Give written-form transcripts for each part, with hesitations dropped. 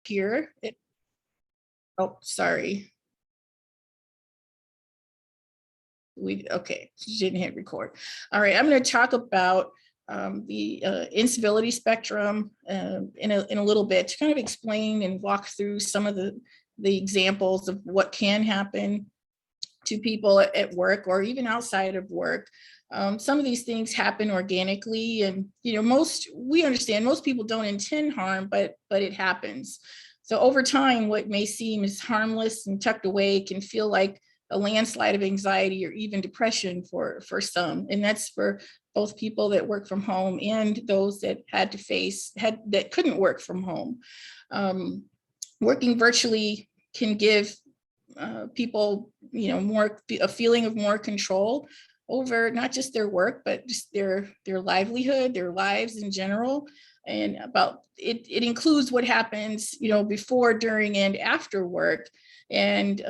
here. Oh, sorry. Okay, didn't hit record. All right, I'm going to talk about the incivility spectrum in a little bit to kind of explain and walk through some of the examples of what can happen to people at work or even outside of work. Some of these things happen organically, and we understand most people don't intend harm, but it happens. So over time, what may seem as harmless and tucked away can feel like a landslide of anxiety or even depression for some. And that's for both people that work from home and those that that couldn't work from home. Working virtually can give people, a feeling of more control over not just their work, but just their livelihood, their lives in general. And it includes what happens, before, during, and after work. And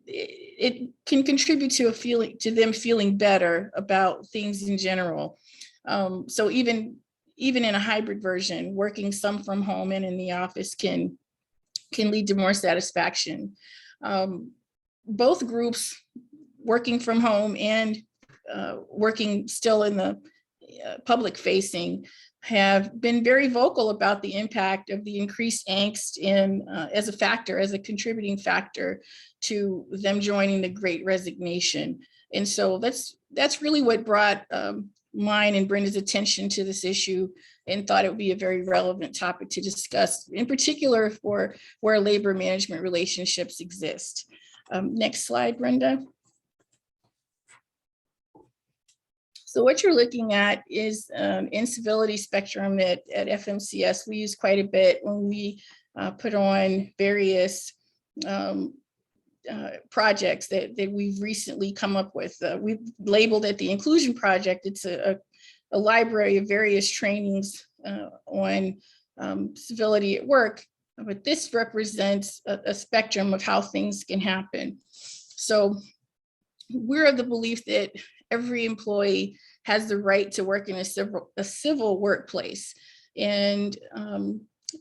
it can contribute to them feeling better about things in general. So even in a hybrid version, working some from home and in the office can lead to more satisfaction. Both groups, working from home and working still in the public facing, have been very vocal about the impact of the increased angst as a contributing factor to them joining the Great Resignation. And so that's really what brought mine and Brenda's attention to this issue, and thought it would be a very relevant topic to discuss, in particular for where labor management relationships exist. Next slide, Brenda. So what you're looking at is incivility spectrum at FMCS. We use quite a bit when we put on various projects that we've recently come up with. We've labeled it the Inclusion Project. It's a library of various trainings on civility at work, but this represents a spectrum of how things can happen. So we're of the belief that every employee has the right to work in a civil workplace. And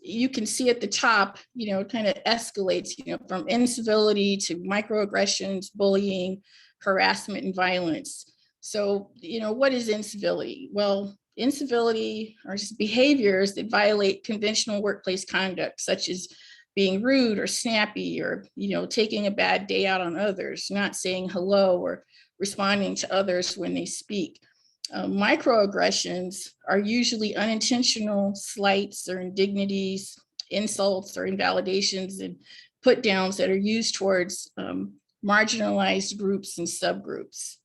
you can see at the top, it kind of escalates, from incivility to microaggressions, bullying, harassment, and violence. So, what is incivility? Well, incivility are just behaviors that violate conventional workplace conduct, such as being rude or snappy, or, taking a bad day out on others, not saying hello, or responding to others when they speak. Microaggressions are usually unintentional slights or indignities, insults or invalidations and put downs that are used towards marginalized groups and subgroups.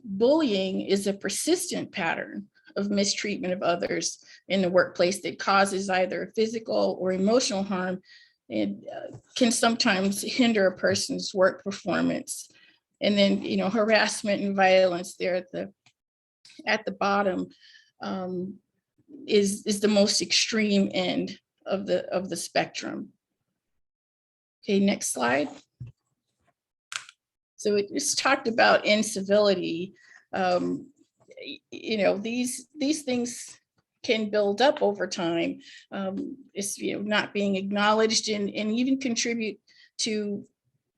Bullying is a persistent pattern of mistreatment of others in the workplace that causes either physical or emotional harm, and can sometimes hinder a person's work performance. And then, harassment and violence there at the bottom is the most extreme end of the spectrum. Okay, next slide. So it just talked about incivility. These things can build up over time. It's not being acknowledged, and even contribute to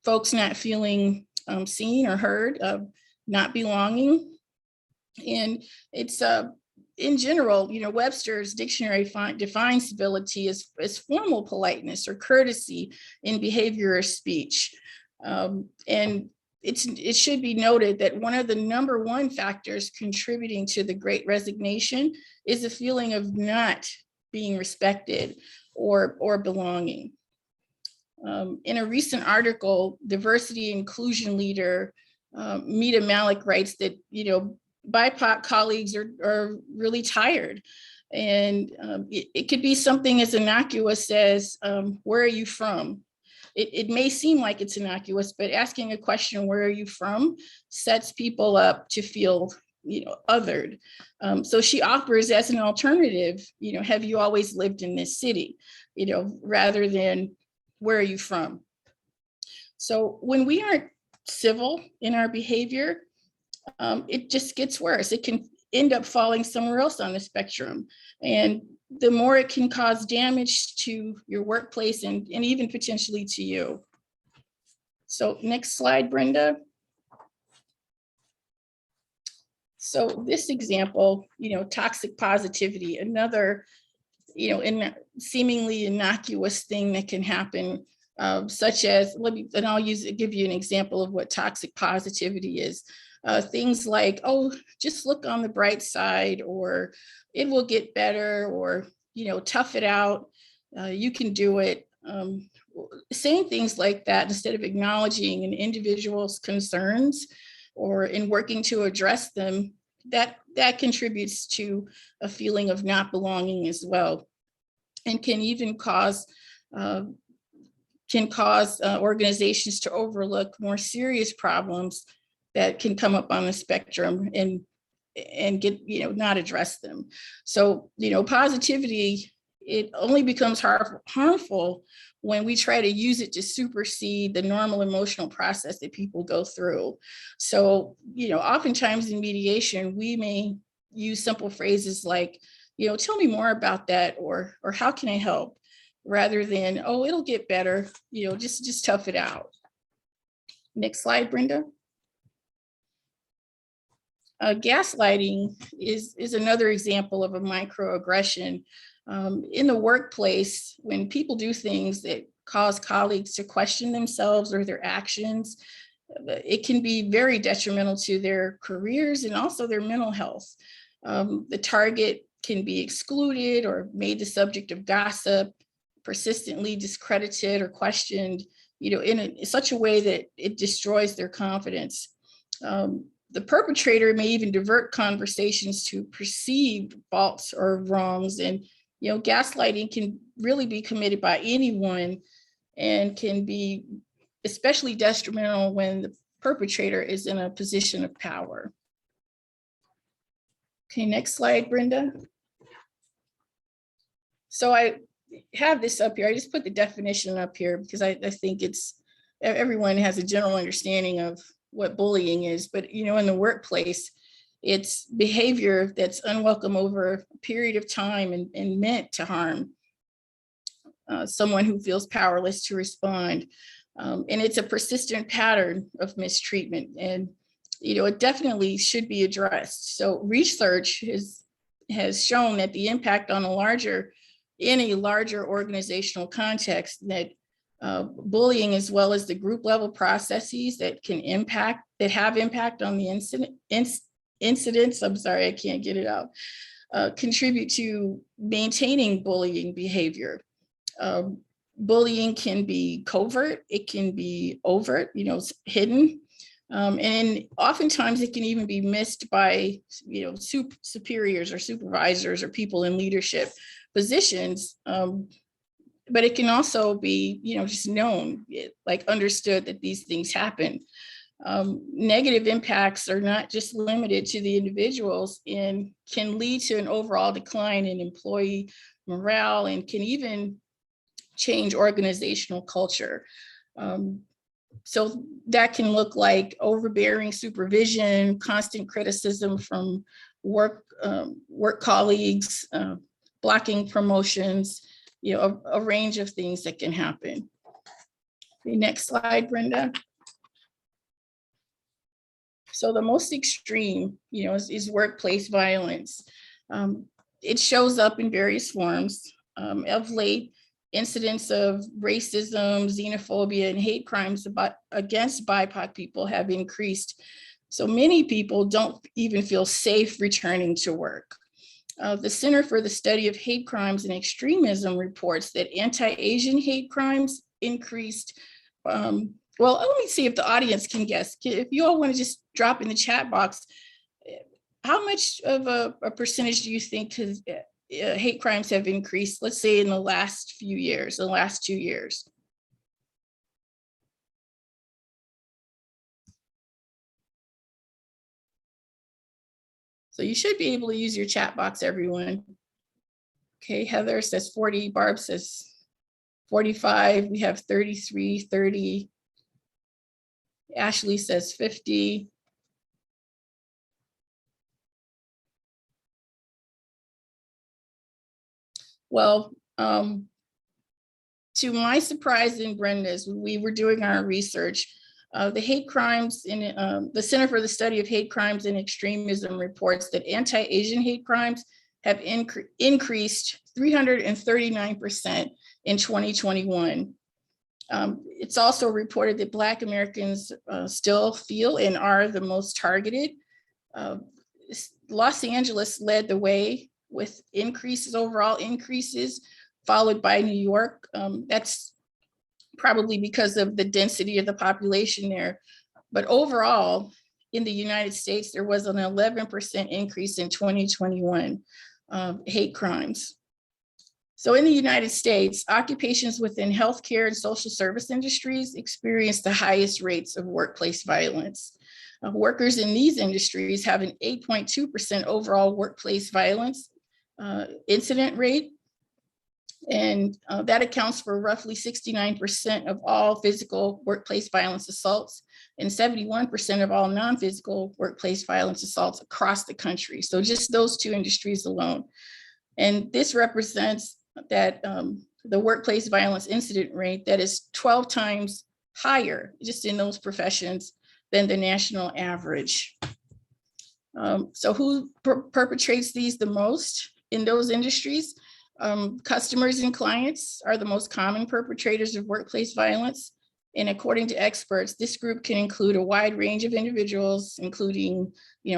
folks not feeling seen or heard, not belonging. And it's in general, Webster's dictionary defines civility as formal politeness or courtesy in behavior or speech. And it should be noted that one of the number one factors contributing to the Great Resignation is a feeling of not being respected or belonging. In a recent article, diversity inclusion leader Mita Malik writes that BIPOC colleagues are really tired, and it could be something as innocuous as where are you from? It may seem like it's innocuous, but asking a question, where are you from, sets people up to feel othered. So she offers as an alternative, have you always lived in this city, rather than where are you from? So when we aren't civil in our behavior, it just gets worse. It can end up falling somewhere else on the spectrum. And the more it can cause damage to your workplace and even potentially to you. So next slide, Brenda. So this example, toxic positivity, another, seemingly innocuous thing that can happen, such as, I'll give you an example of what toxic positivity is. Things like, oh, just look on the bright side, or it will get better, or, tough it out, you can do it. Saying things like that instead of acknowledging an individual's concerns or in working to address them, that contributes to a feeling of not belonging as well, and can even cause organizations to overlook more serious problems that can come up on the spectrum and get, not address them. So, positivity, it only becomes harmful when we try to use it to supersede the normal emotional process that people go through. So, oftentimes in mediation, we may use simple phrases like, tell me more about that, or how can I help, rather than, oh, it'll get better, just tough it out. Next slide, Brenda. Gaslighting is another example of a microaggression. In the workplace, when people do things that cause colleagues to question themselves or their actions, it can be very detrimental to their careers and also their mental health. The target can be excluded or made the subject of gossip, persistently discredited or questioned, in such a way that it destroys their confidence. The perpetrator may even divert conversations to perceived faults or wrongs. And, gaslighting can really be committed by anyone and can be especially detrimental when the perpetrator is in a position of power. Okay, next slide, Brenda. So I have this up here. I just put the definition up here because I think everyone has a general understanding of what bullying is, but in the workplace, it's behavior that's unwelcome over a period of time and meant to harm someone who feels powerless to respond. And it's a persistent pattern of mistreatment, and it definitely should be addressed. So research has shown that the impact on in a larger organizational context, that bullying, as well as the group level processes that have impact on the incidents, I'm sorry, I can't get it out, contribute to maintaining bullying behavior. Bullying can be covert, it can be overt, hidden. And oftentimes it can even be missed by, superiors or supervisors or people in leadership positions. But it can also be, just known, like understood that these things happen. Negative impacts are not just limited to the individuals and can lead to an overall decline in employee morale and can even change organizational culture. So that can look like overbearing supervision, constant criticism from work colleagues, blocking promotions, a range of things that can happen. The next slide, Brenda. So the most extreme, is workplace violence. It shows up in various forms. Of late, incidents of racism, xenophobia, and hate crimes against BIPOC people have increased. So many people don't even feel safe returning to work. The Center for the Study of Hate Crimes and Extremism reports that anti-Asian hate crimes increased. Well, let me see if the audience can guess. If you all want to just drop in the chat box, how much of a percentage do you think hate crimes have increased, let's say in the last few years, the last 2 years? So you should be able to use your chat box, everyone. Okay, Heather says 40, Barb says 45, we have 33, 30. Ashley says 50. Well, to my surprise and Brenda's, when we were doing our research, the hate crimes in the Center for the Study of Hate Crimes and Extremism reports that anti-Asian hate crimes have increased 339% in 2021. It's also reported that Black Americans still feel and are the most targeted. Los Angeles led the way with overall increases, followed by New York. That's probably because of the density of the population there. But overall, in the United States, there was an 11% increase in 2021 hate crimes. So in the United States, occupations within healthcare and social service industries experience the highest rates of workplace violence. Workers in these industries have an 8.2% overall workplace violence incident rate. And that accounts for roughly 69% of all physical workplace violence assaults and 71% of all non-physical workplace violence assaults across the country. So just those two industries alone. And this represents that the workplace violence incident rate that is 12 times higher just in those professions than the national average. So who perpetrates these the most in those industries? Customers and clients are the most common perpetrators of workplace violence. And according to experts, this group can include a wide range of individuals, including,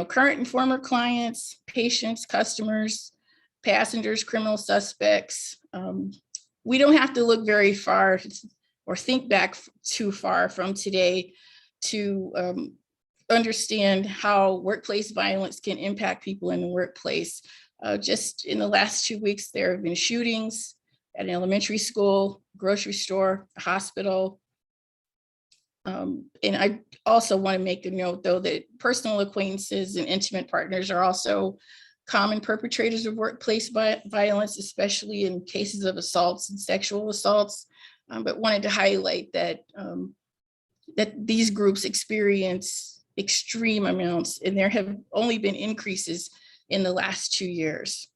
current and former clients, patients, customers, passengers, criminal suspects. We don't have to look very far or think back too far from today to understand how workplace violence can impact people in the workplace. Just in the last 2 weeks, there have been shootings at an elementary school, grocery store, hospital. And I also want to make a note, though, that personal acquaintances and intimate partners are also common perpetrators of workplace violence, especially in cases of assaults and sexual assaults. But wanted to highlight that, that these groups experience extreme amounts, and there have only been increases in the last 2 years.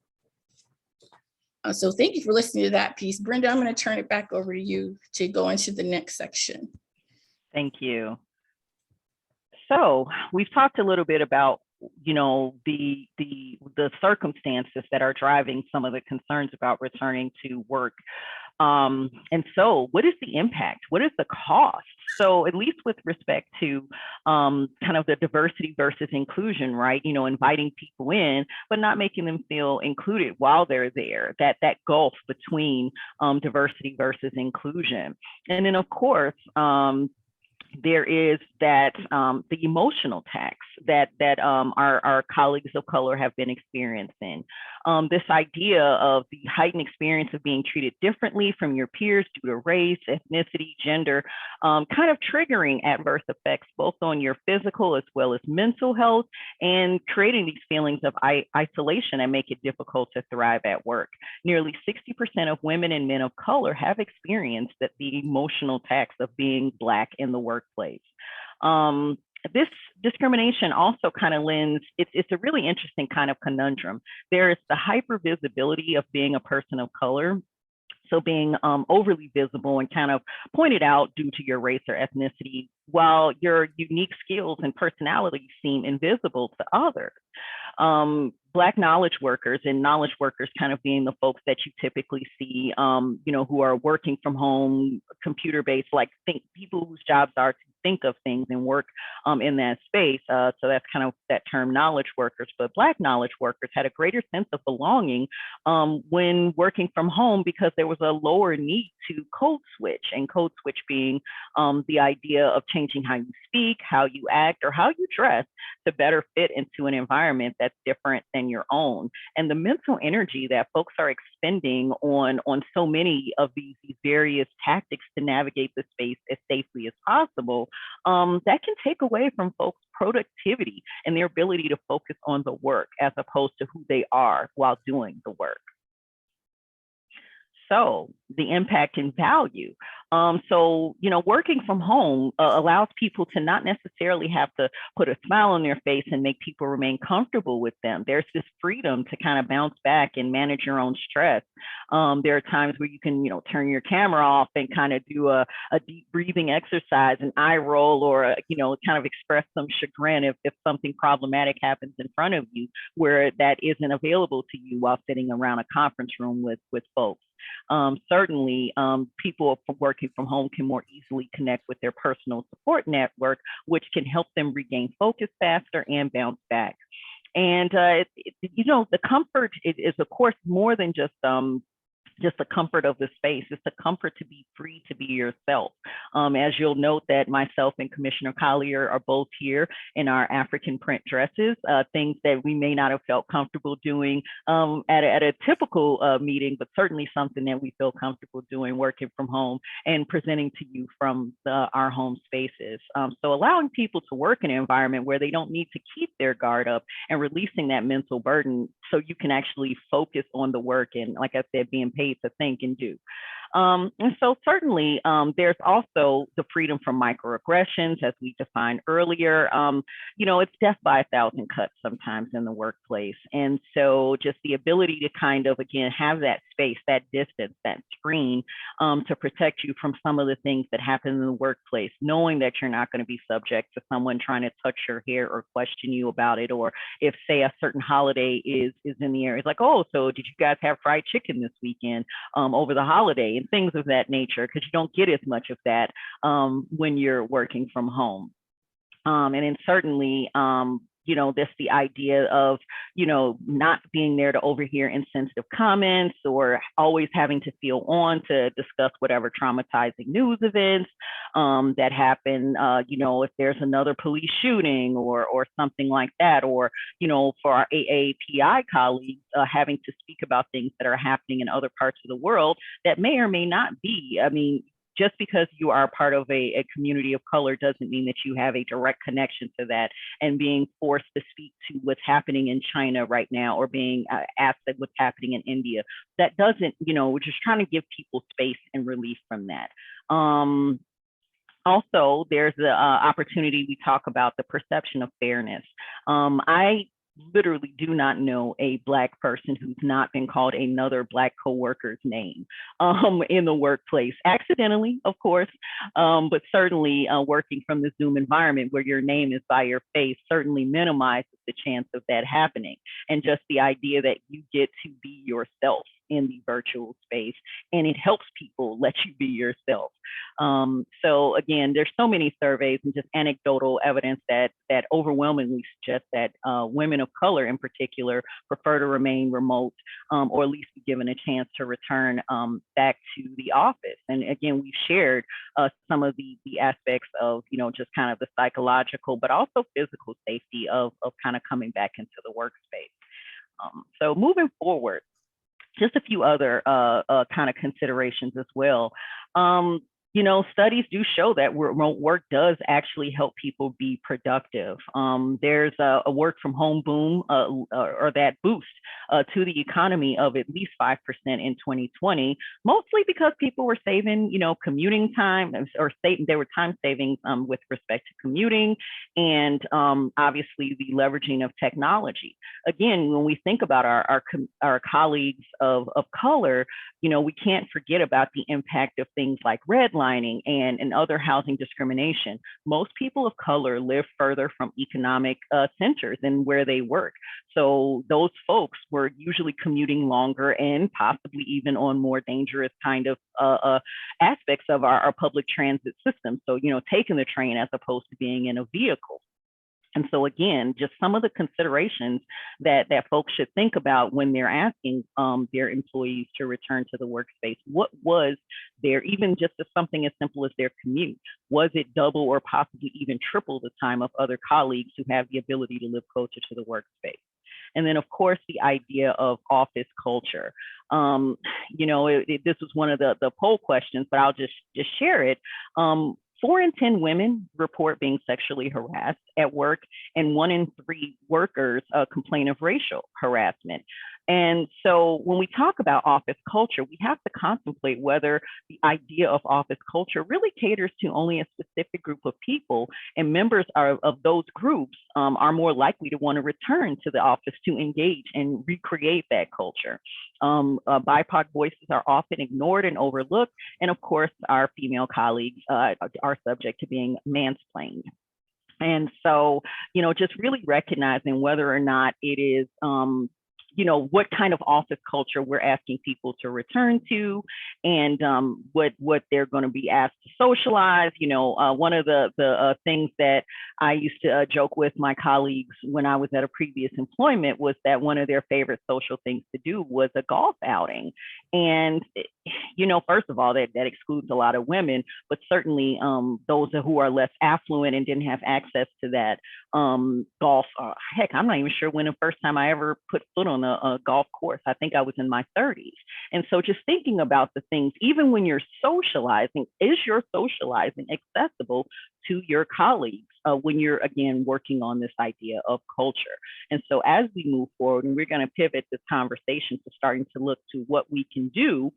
So thank you for listening to that piece. Brenda, I'm going to turn it back over to you to go into the next section. Thank you. So we've talked a little bit about, the circumstances that are driving some of the concerns about returning to work. And so what is the impact? What is the cost? So at least with respect to kind of the diversity versus inclusion, right? Inviting people in, but not making them feel included while they're there, that gulf between diversity versus inclusion. And then of course, there is that the emotional tax that our colleagues of color have been experiencing. This idea of the heightened experience of being treated differently from your peers due to race, ethnicity, gender, kind of triggering adverse effects both on your physical as well as mental health, and creating these feelings of isolation and make it difficult to thrive at work. Nearly 60% of women and men of color have experienced the emotional tax of being Black in the workplace. This discrimination also kind of lends, it's a really interesting kind of conundrum. There is the hypervisibility of being a person of color. So being overly visible and kind of pointed out due to your race or ethnicity, while your unique skills and personality seem invisible to others. Black knowledge workers, and knowledge workers kind of being the folks that you typically see, who are working from home, computer-based, people whose jobs are to think of things and work in that space. So that's kind of that term, knowledge workers. But Black knowledge workers had a greater sense of belonging when working from home, because there was a lower need to code switch, and code switch being the idea of changing how you speak, how you act, or how you dress to better fit into an environment that's different than your own. And the mental energy that folks are expending on so many of these various tactics to navigate the space as safely as possible, that can take away from folks' productivity and their ability to focus on the work as opposed to who they are while doing the work. So the impact and value. So, working from home allows people to not necessarily have to put a smile on their face and make people remain comfortable with them. There's this freedom to kind of bounce back and manage your own stress. There are times where you can, turn your camera off and kind of do a deep breathing exercise, an eye roll, or, kind of express some chagrin if something problematic happens in front of you, where that isn't available to you while sitting around a conference room with folks. Certainly, people working from home can more easily connect with their personal support network, which can help them regain focus faster and bounce back. And, the comfort is, of course, more than just the comfort of the space. It's the comfort to be free to be yourself. As you'll note that myself and Commissioner Collier are both here in our African print dresses, things that we may not have felt comfortable doing at a typical meeting, but certainly something that we feel comfortable doing working from home and presenting to you from our home spaces. So allowing people to work in an environment where they don't need to keep their guard up and releasing that mental burden so you can actually focus on the work and, like I said, being paid to think and do. And so certainly there's also the freedom from microaggressions, as we defined earlier. It's death by 1,000 cuts sometimes in the workplace. And so just the ability to kind of, again, have that space, that distance, that screen to protect you from some of the things that happen in the workplace, knowing that you're not going to be subject to someone trying to touch your hair or question you about it. Or if, say, a certain holiday is in the area, it's like, oh, so did you guys have fried chicken this weekend over the holiday? And things of that nature, because you don't get as much of that when you're working from home. And then certainly, this the idea of, not being there to overhear insensitive comments or always having to feel on to discuss whatever traumatizing news events that happen, if there's another police shooting or something like that, or, for our AAPI colleagues, having to speak about things that are happening in other parts of the world that may or may not be. I mean, just because you are part of a community of color doesn't mean that you have a direct connection to that, and being forced to speak to what's happening in China right now, or being asked at what's happening in India. That doesn't, we're just trying to give people space and relief from that. Also, there's the opportunity, we talk about the perception of fairness. I literally do not know a Black person who's not been called another Black coworker's name in the workplace, accidentally, of course, but certainly working from the Zoom environment where your name is by your face certainly minimizes the chance of that happening. And just the idea that you get to be yourself in the virtual space, and it helps people let you be yourself. So again, there's so many surveys and just anecdotal evidence that overwhelmingly suggest that women of color in particular prefer to remain remote, or at least be given a chance to return back to the office. And again, we've shared some of the aspects of, just kind of the psychological, but also physical safety of kind of coming back into the workspace. So moving forward, just a few other kind of considerations as well. Studies do show that remote work does actually help people be productive. There's a work from home boom or that boost to the economy of at least 5% in 2020, mostly because people were saving, commuting time, or there were time savings with respect to commuting, and obviously the leveraging of technology. Again, when we think about our colleagues of color, we can't forget about the impact of things like redlining and other housing discrimination. Most people of color live further from economic centers than where they work. So those folks were usually commuting longer and possibly even on more dangerous kind of aspects of our public transit system. So, taking the train as opposed to being in a vehicle. And so again, just some of the considerations that folks should think about when they're asking their employees to return to the workspace. What was there, even just as something as simple as their commute? Was it double or possibly even triple the time of other colleagues who have the ability to live closer to the workspace? And then, of course, the idea of office culture. This was one of the poll questions, but I'll just share it. 4 in 10 women report being sexually harassed at work, and 1 in 3 workers complain of racial harassment. And so when we talk about office culture, we have to contemplate whether the idea of office culture really caters to only a specific group of people, and members of those groups are more likely to want to return to the office to engage and recreate that culture. BIPOC voices are often ignored and overlooked. And of course, our female colleagues are subject to being mansplained. And so, just really recognizing whether or not it is, what kind of office culture we're asking people to return to, and what they're going to be asked to socialize. One of the things that I used to joke with my colleagues when I was at a previous employment was that one of their favorite social things to do was a golf outing. And, first of all, that excludes a lot of women, but certainly those who are less affluent and didn't have access to that golf. Heck, I'm not even sure when the first time I ever put foot on a golf course. I think I was in my 30s. And so just thinking about the things, even when you're socializing, is your socializing accessible to your colleagues when you're, again, working on this idea of culture? And so as we move forward, and we're going to pivot this conversation to starting to look to what we can do,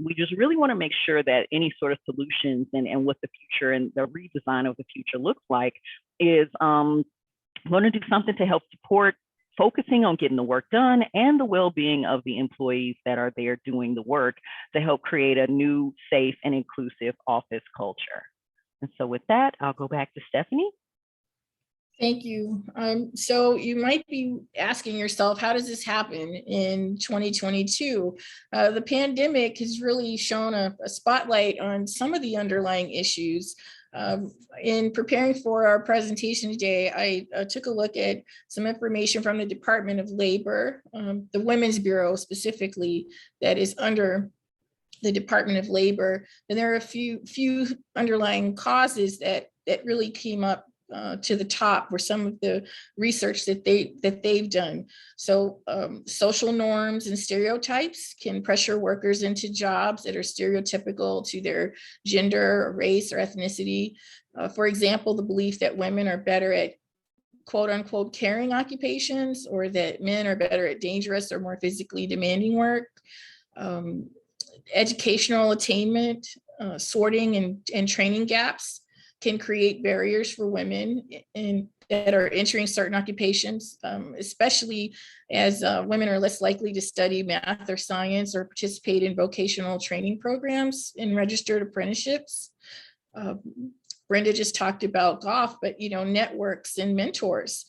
we just really want to make sure that any sort of solutions and what the future and the redesign of the future looks like is going to do something to help support focusing on getting the work done and the well-being of the employees that are there doing the work to help create a new, safe, and inclusive office culture. And so with that, I'll go back to Stephanie. Thank you. So you might be asking yourself, how does this happen in 2022? The pandemic has really shown a spotlight on some of the underlying issues. In preparing for our presentation today, I took a look at some information from the Department of Labor, the Women's Bureau specifically, that is under the Department of Labor. And there are a few underlying causes that really came up to the top were some of the research that they've done. So social norms and stereotypes can pressure workers into jobs that are stereotypical to their gender, or race, or ethnicity. For example, the belief that women are better at quote unquote caring occupations, or that men are better at dangerous or more physically demanding work. Educational attainment, sorting and training gaps can create barriers for women that are entering certain occupations, especially as women are less likely to study math or science or participate in vocational training programs and registered apprenticeships. Brenda just talked about golf, but networks and mentors,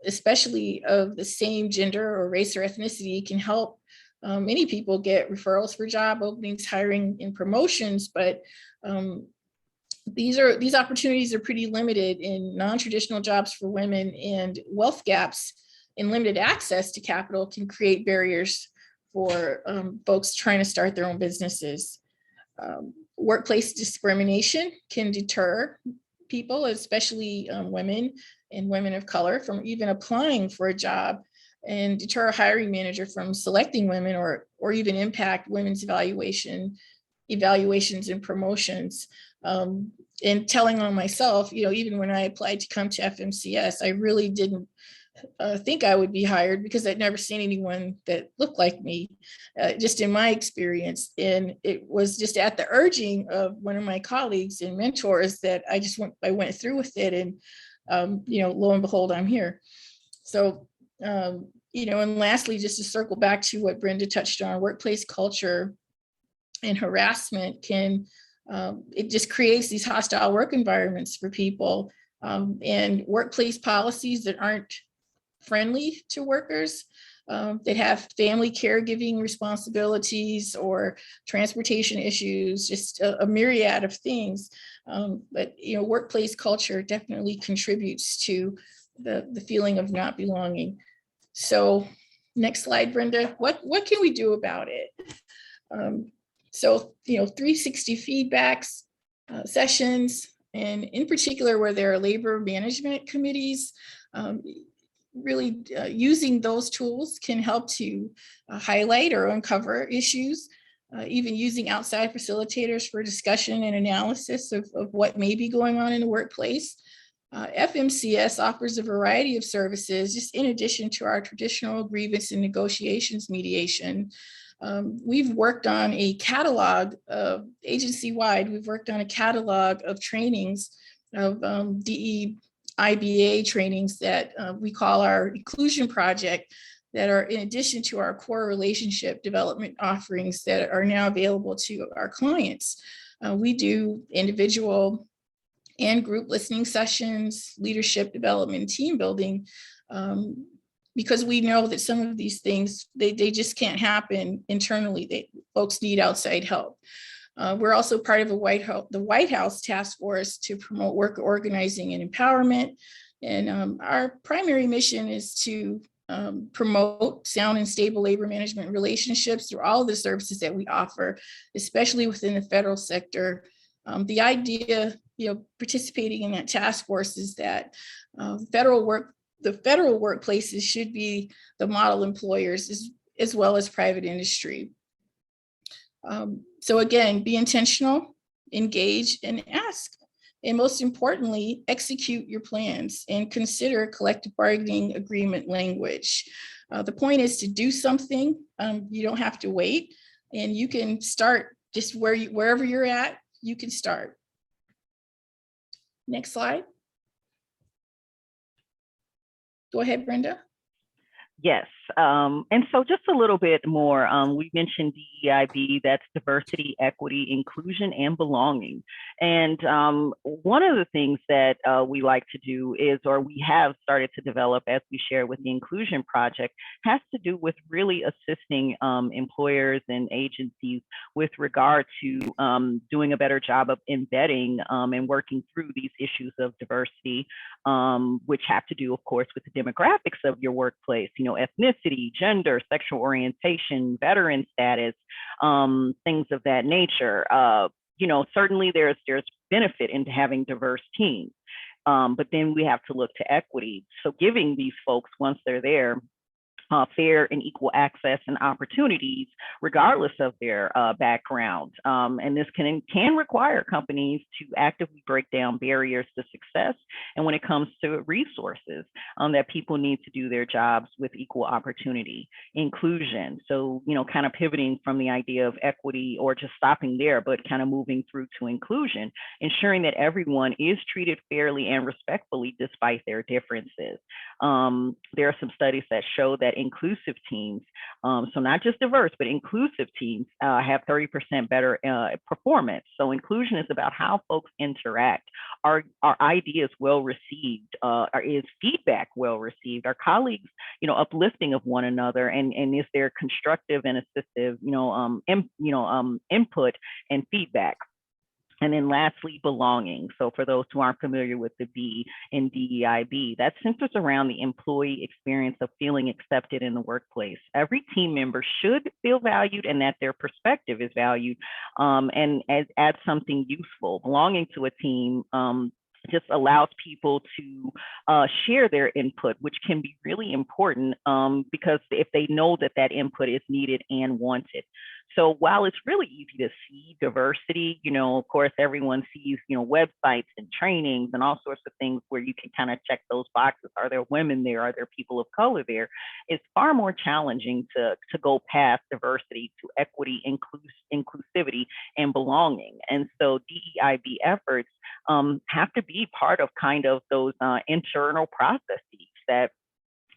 especially of the same gender or race or ethnicity, can help many people get referrals for job openings, hiring, and promotions, but these opportunities are pretty limited in non-traditional jobs for women, and wealth gaps and limited access to capital can create barriers for folks trying to start their own businesses. Workplace discrimination can deter people, especially women and women of color, from even applying for a job, and deter a hiring manager from selecting women, or even impact women's evaluations and promotions. And telling on myself, even when I applied to come to FMCS, I really didn't think I would be hired because I'd never seen anyone that looked like me, just in my experience. And it was just at the urging of one of my colleagues and mentors that I went through with it. And, lo and behold, I'm here. So, and lastly, just to circle back to what Brenda touched on, workplace culture and harassment it just creates these hostile work environments for people, and workplace policies that aren't friendly to workers, that have family caregiving responsibilities or transportation issues, just a myriad of things. But workplace culture definitely contributes to the feeling of not belonging. So next slide, Brenda. What can we do about it? So 360 feedbacks, sessions, and in particular where there are labor management committees, really using those tools can help to highlight or uncover issues, even using outside facilitators for discussion and analysis of what may be going on in the workplace. FMCS offers a variety of services, just in addition to our traditional grievance and negotiations mediation. We've worked on a catalog of agency-wide, we've worked on a catalog of trainings of DEIBA trainings that we call our inclusion project, that are in addition to our core relationship development offerings that are now available to our clients. We do individual and group listening sessions, leadership development, team building, because we know that some of these things, they just can't happen internally. Folks need outside help. We're also part of the White House task force to promote work organizing and empowerment. And our primary mission is to promote sound and stable labor management relationships through all of the services that we offer, especially within the federal sector. The idea, participating in that task force is that the federal workplaces should be the model employers as well as private industry. So again, be intentional, engage, and ask. And most importantly, execute your plans and consider collective bargaining agreement language. The point is to do something. You don't have to wait, and you can start just wherever you're at, you can start. Next slide. Go ahead, Brenda. Yes, and so just a little bit more, we mentioned DEIB, that's diversity, equity, inclusion, and belonging. And one of the things that we like to do is, or we have started to develop as we share with the Inclusion Project, has to do with really assisting employers and agencies with regard to doing a better job of embedding and working through these issues of diversity, which have to do, of course, with the demographics of your workplace, ethnicity, gender, sexual orientation, veteran status, things of that nature. Certainly there's benefit into having diverse teams, but then we have to look to equity. So giving these folks, once they're there, fair and equal access and opportunities, regardless of their background. And this can require companies to actively break down barriers to success. And when it comes to resources that people need to do their jobs with equal opportunity, inclusion. So, kind of pivoting from the idea of equity or just stopping there, but kind of moving through to inclusion, ensuring that everyone is treated fairly and respectfully despite their differences. There are some studies that show that inclusive teams, so not just diverse, but inclusive teams have 30% better performance. So inclusion is about how folks interact. Are ideas well received? Is feedback well received? Are colleagues, uplifting of one another? And is there constructive and assistive, input and feedback? And then lastly, belonging. So for those who aren't familiar with the B in DEIB, that centers around the employee experience of feeling accepted in the workplace. Every team member should feel valued and that their perspective is valued, and add something useful. Belonging to a team just allows people to share their input, which can be really important because if they know that that input is needed and wanted. So while it's really easy to see diversity, of course, everyone sees, websites and trainings and all sorts of things where you can kind of check those boxes. Are there women there? Are there people of color there? It's far more challenging to go past diversity to equity, inclusivity, and belonging. And so DEIB efforts have to be part of kind of those internal processes that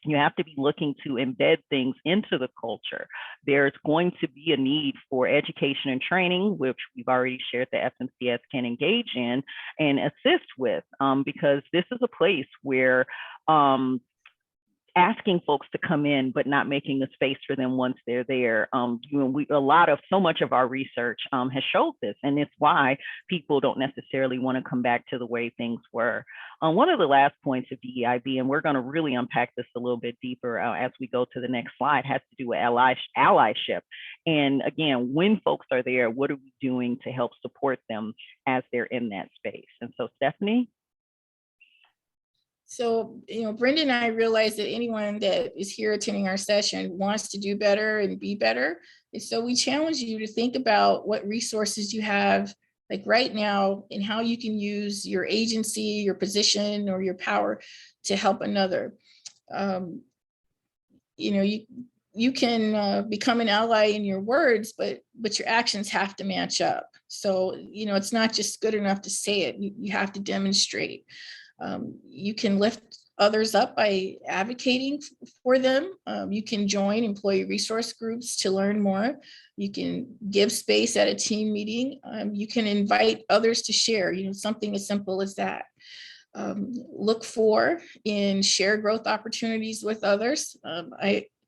you have to be looking to embed things into the culture. There's going to be a need for education and training, which we've already shared the FMCS can engage in and assist with, because this is a place where asking folks to come in, but not making a space for them once they're there. So much of our research has showed this, and it's why people don't necessarily want to come back to the way things were. One of the last points of DEIB, and we're going to really unpack this a little bit deeper as we go to the next slide, has to do with allyship. And again, when folks are there, what are we doing to help support them as they're in that space? And so, Stephanie? So, Brenda and I realized that anyone that is here attending our session wants to do better and be better. And so we challenge you to think about what resources you have like right now, and how you can use your agency, your position, or your power to help another. You know, you can become an ally in your words, but your actions have to match up. So, you know, it's not just good enough to say it. You have to demonstrate. You can lift others up by advocating for them. You can join employee resource groups to learn more. You can give space at a team meeting. You can invite others to share, you know, something as simple as that. Look for and share growth opportunities with others.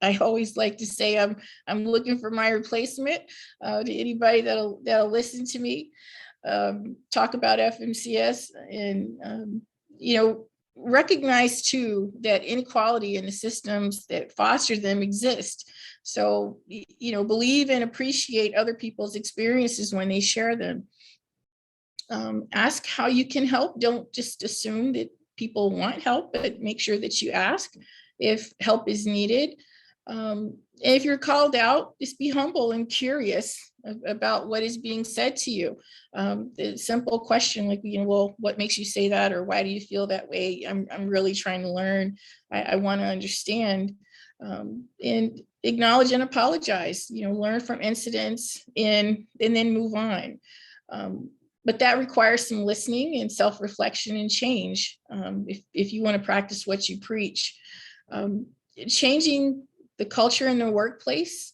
I always like to say I'm looking for my replacement to anybody that'll listen to me talk about FMCS, and you know, recognize too that inequality in the systems that foster them exist. So, you know, believe and appreciate other people's experiences when they share them. Ask how you can help. Don't just assume that people want help, but make sure that you ask if help is needed. If you're called out, just be humble and curious about what is being said to you. The simple question like, you know, well, what makes you say that? Or why do you feel that way? I'm really trying to learn. I want to understand. And acknowledge and apologize, you know, learn from incidents and then move on. But that requires some listening and self-reflection and change if you want to practice what you preach. Changing the culture in the workplace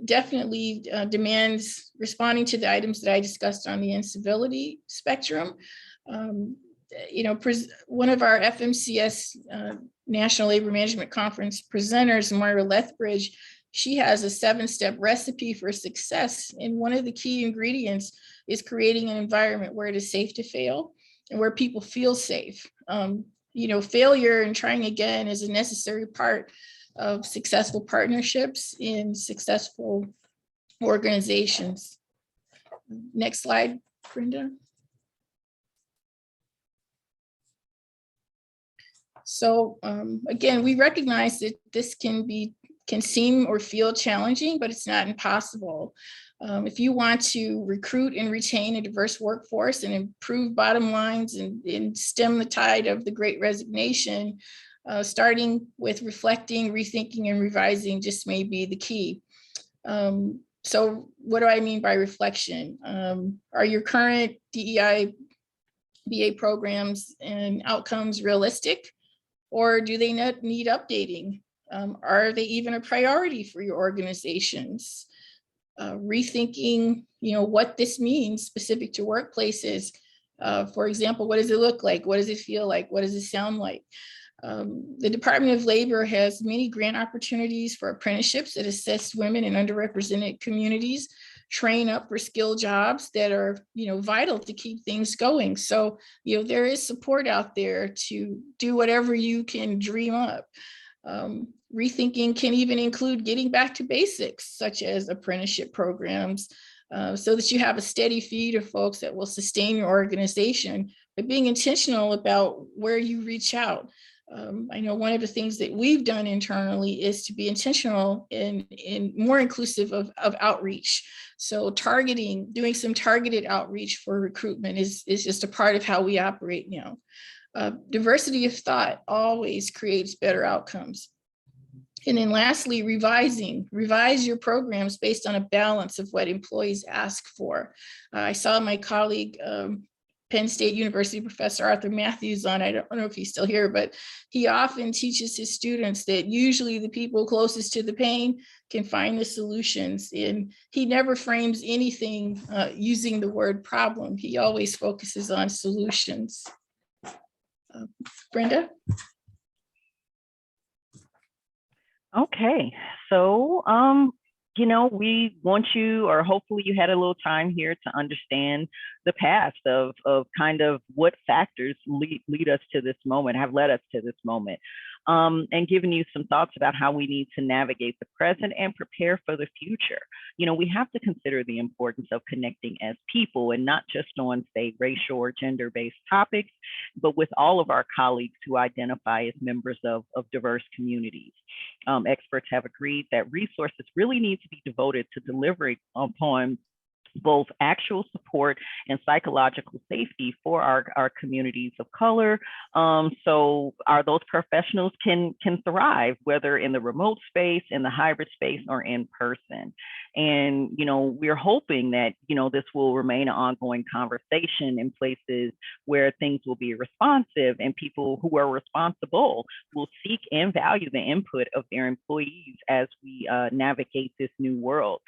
definitely demands responding to the items that I discussed on the incivility spectrum. You know, one of our FMCS National Labor Management Conference presenters, Moira Lethbridge, she has a 7-step recipe for success. And one of the key ingredients is creating an environment where it is safe to fail and where people feel safe. You know, failure and trying again is a necessary part of successful partnerships in successful organizations. Next slide, Brenda. So again, we recognize that this can seem or feel challenging, but it's not impossible. If you want to recruit and retain a diverse workforce and improve bottom lines and stem the tide of the Great Resignation, starting with reflecting, rethinking, and revising just may be the key. So what do I mean by reflection? Are your current DEI BA programs and outcomes realistic, or do they need updating? Are they even a priority for your organizations? Rethinking, you know, what this means specific to workplaces. For example, what does it look like? What does it feel like? What does it sound like? The Department of Labor has many grant opportunities for apprenticeships that assist women in underrepresented communities, train up for skilled jobs that are, you know, vital to keep things going. So, you know, there is support out there to do whatever you can dream up. Rethinking can even include getting back to basics, such as apprenticeship programs, so that you have a steady feed of folks that will sustain your organization, but being intentional about where you reach out. I know one of the things that we've done internally is to be intentional and more inclusive of outreach. So doing some targeted outreach for recruitment is just a part of how we operate now. Diversity of thought always creates better outcomes. And then lastly, revise your programs based on a balance of what employees ask for. I saw my colleague, Penn State University professor Arthur Matthews on, I don't know if he's still here, but he often teaches his students that usually the people closest to the pain can find the solutions. And he never frames anything using the word problem. He always focuses on solutions. Brenda? Okay, so you know, we want you, or hopefully you had a little time here to understand the past of kind of what factors lead us to this moment, have led us to this moment, and giving you some thoughts about how we need to navigate the present and prepare for the future. You know, we have to consider the importance of connecting as people and not just on, say, racial or gender-based topics, but with all of our colleagues who identify as members of diverse communities. Experts have agreed that resources really need to be devoted to delivering upon both actual support and psychological safety for our communities of color. So those professionals can thrive, whether in the remote space, in the hybrid space, or in person. And, we're hoping that, this will remain an ongoing conversation in places where things will be responsive, and people who are responsible will seek and value the input of their employees as we navigate this new world.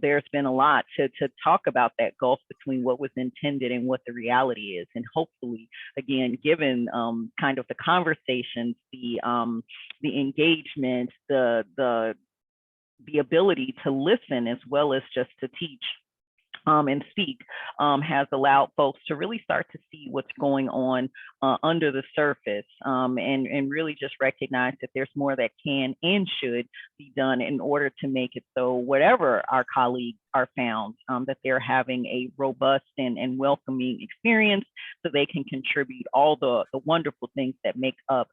There's been a lot to talk about that gulf between what was intended and what the reality is. And hopefully, again, given kind of the conversations, the engagement, the ability to listen as well as just to teach and speak has allowed folks to really start to see what's going on under the surface, and really just recognize that there's more that can and should be done in order to make it so whatever our colleagues are found, that they're having a robust and welcoming experience, so they can contribute all the wonderful things that make up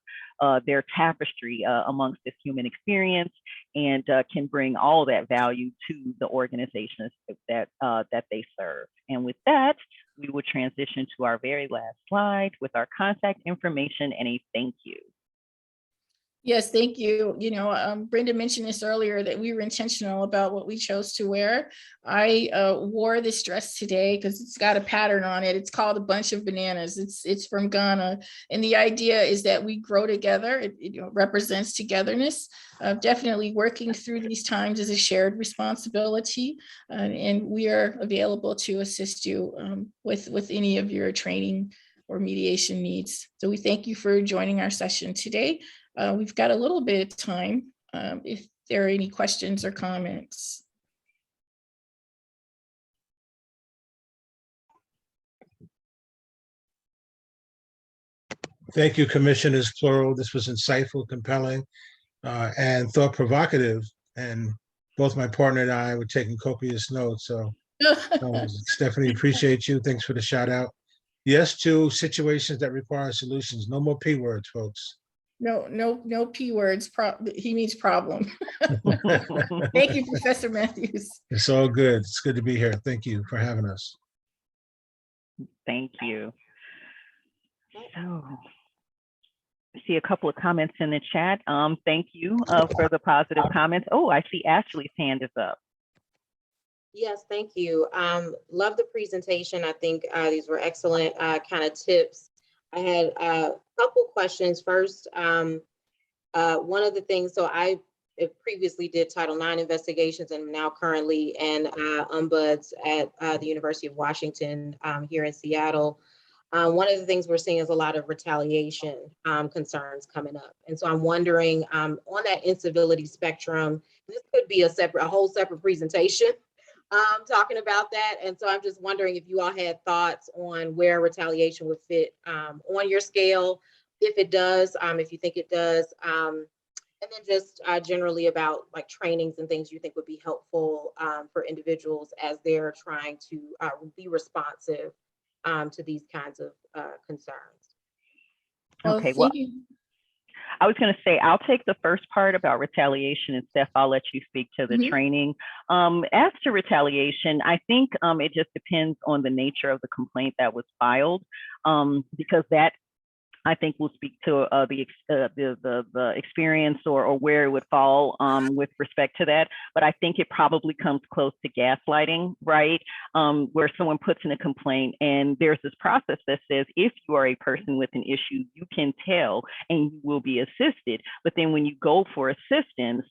their tapestry amongst this human experience, and can bring all that value to the organizations that they serve. And with that, we will transition to our very last slide with our contact information and a thank you. Yes, thank you. Brenda mentioned this earlier, that we were intentional about what we chose to wear. I wore this dress today because it's got a pattern on it. It's called a bunch of bananas. It's from Ghana. And the idea is that we grow together. It represents togetherness. Definitely working through these times is a shared responsibility. And we are available to assist you with any of your training or mediation needs. So we thank you for joining our session today. We've got a little bit of time if there are any questions or comments. Thank you, commissioners, plural. This was insightful, compelling, and thought provocative. And both my partner and I were taking copious notes. So Stephanie, appreciate you. Thanks for the shout out. Yes to situations that require solutions. No more P words, folks. No P words. He means problem. Thank you, Professor Matthews. It's all good. It's good to be here. Thank you for having us. Thank you. So, I see a couple of comments in the chat. Thank you for the positive comments. Oh, I see Ashley's hand is up. Yes, thank you. Love the presentation. I think these were excellent kind of tips. I had a couple questions. First, one of the things, so I previously did Title IX investigations and now currently in ombuds at the University of Washington here in Seattle. One of the things we're seeing is a lot of retaliation concerns coming up. And so I'm wondering on that incivility spectrum, this could be a whole separate presentation talking about that. And so I'm just wondering if you all had thoughts on where retaliation would fit on your scale, if it does, if you think it does, and then just generally about like trainings and things you think would be helpful for individuals as they're trying to be responsive to these kinds of concerns. Okay, well, I was going to say, I'll take the first part about retaliation, and Steph, I'll let you speak to the training. As to retaliation, I think it just depends on the nature of the complaint that was filed, because that, I think, will speak to the experience or where it would fall with respect to that. But I think it probably comes close to gaslighting, right? Where someone puts in a complaint and there's this process that says, if you are a person with an issue, you can tell and you will be assisted. But then when you go for assistance,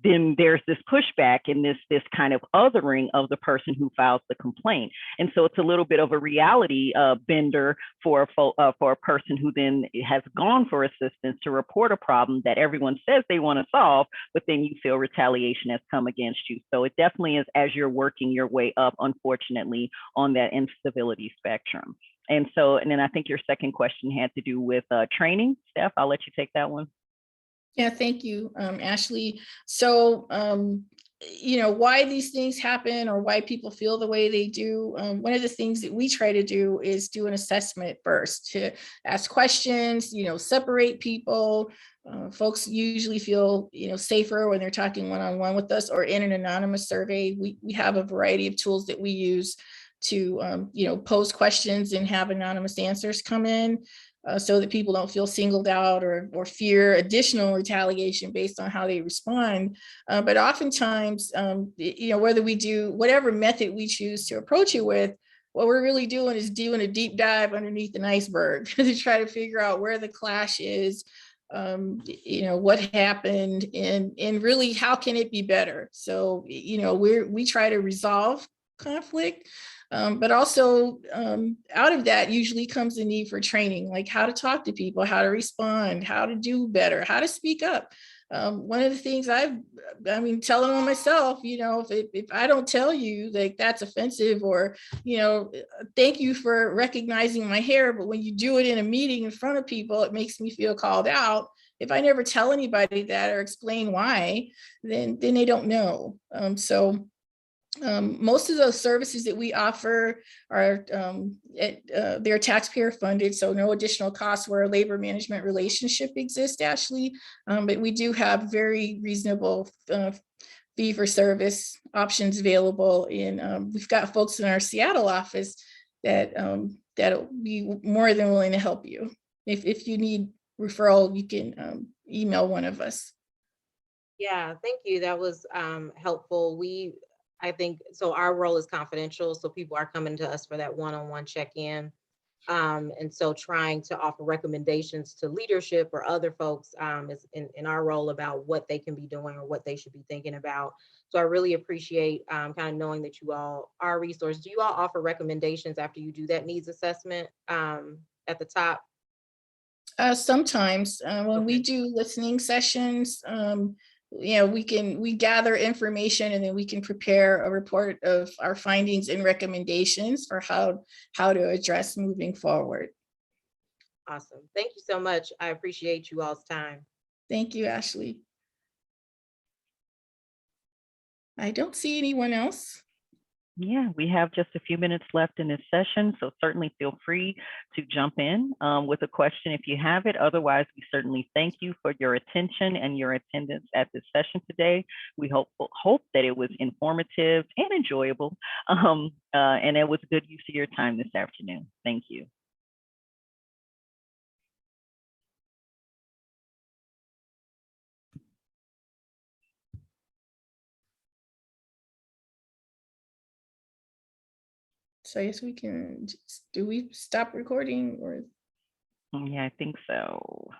then there's this pushback and this kind of othering of the person who files the complaint. And so it's a little bit of a reality bender for a person who then has gone for assistance to report a problem that everyone says they want to solve, but then you feel retaliation has come against you. So it definitely is as you're working your way up, unfortunately, on that incivility spectrum. And then I think your second question had to do with training. Steph, I'll let you take that one. Yeah, thank you, Ashley. So, why these things happen or why people feel the way they do. One of the things that we try to do is do an assessment first, to ask questions, separate people, Folks usually feel, safer when they're talking one-on-one with us or in an anonymous survey. We have a variety of tools that we use to, pose questions and have anonymous answers come in so that people don't feel singled out or fear additional retaliation based on how they respond. But oftentimes, whether we do whatever method we choose to approach it with, what we're really doing is doing a deep dive underneath an iceberg to try to figure out where the clash is, what happened, and really how can it be better. So, we try to resolve conflict, but also out of that usually comes the need for training, like how to talk to people, how to respond, how to do better, how to speak up. One of the things telling on myself, if I don't tell you, like, that's offensive, or, thank you for recognizing my hair, but when you do it in a meeting in front of people, it makes me feel called out. If I never tell anybody that or explain why, then they don't know. Most of those services that we offer are they're taxpayer funded, so no additional costs where a labor management relationship exists, Ashley. But we do have very reasonable fee for service options available. And we've got folks in our Seattle office that'll be more than willing to help you. If you need referral, you can email one of us. Yeah, thank you. That was helpful. I think, so our role is confidential, so people are coming to us for that one-on-one check-in. And so trying to offer recommendations to leadership or other folks is in our role about what they can be doing or what they should be thinking about. So I really appreciate kind of knowing that you all are a resource. Do you all offer recommendations after you do that needs assessment at the top? Sometimes when we Okay. do listening sessions, we gather information and then we can prepare a report of our findings and recommendations for how to address moving forward. Awesome. Thank you so much. I appreciate you all's time. Thank you, Ashley. I don't see anyone else. Yeah, we have just a few minutes left in this session, so certainly feel free to jump in with a question if you have it. Otherwise, we certainly thank you for your attention and your attendance at this session today. We hope that it was informative and enjoyable, and it was a good use of your time this afternoon. Thank you. So I guess we can, do we stop recording or? Yeah, I think so.